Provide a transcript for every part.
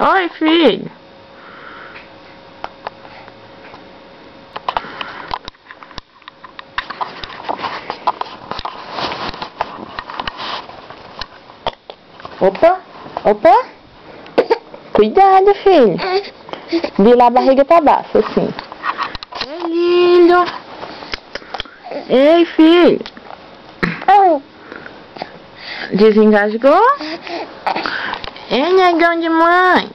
Oi, filho. Opa, opa. Cuidado, filho. Vira a barriga pra baixo, assim. É lindo. Ei, filho. Desengasgou? Ei, negão de mãe.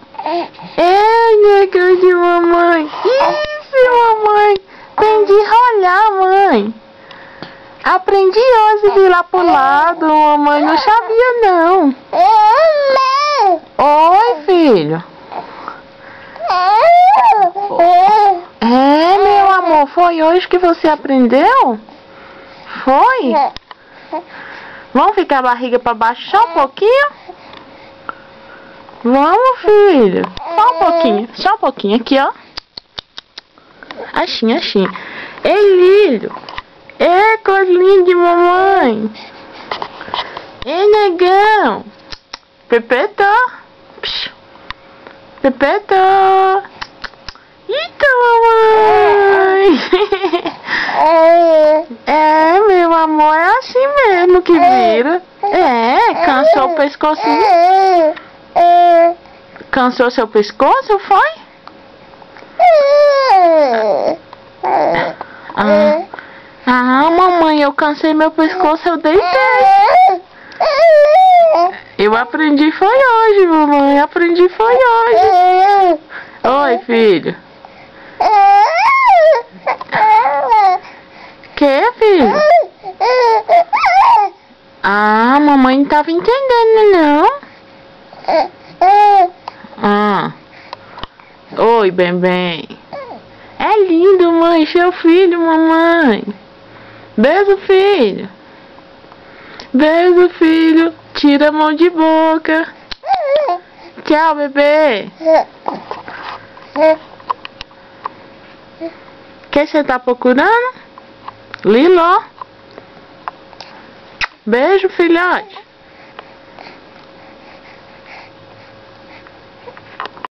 Ei, negão de mamãe. Isso, mamãe. Aprendi a rolar, mãe. Aprendi hoje a virar pro lado, mamãe. Não sabia, não. Oi, filho. É, meu amor. Foi hoje que você aprendeu? Foi? Vamos ficar a barriga pra baixo só um pouquinho? Vamos, filho. Só um pouquinho. Só um pouquinho. Aqui, ó. Assim, assim. Ei, lindo. Ei, coisa linda de mamãe. Ei, negão. Pepetó. Pepetó. Eita, mamãe. É, meu amor, é assim mesmo que vira. É, cansou o pescocinho. Cansou seu pescoço, foi? Mamãe, eu cansei meu pescoço, eu deitei. Eu aprendi foi hoje, mamãe. Aprendi foi hoje. Oi, filho. Que, filho? Mamãe não tava entendendo, não. Oi, bem. É lindo, mãe. Seu filho, mamãe. Beijo, filho. Beijo, filho. Tira a mão de boca. Tchau, bebê. Que você tá procurando? Liló. Beijo, filhote.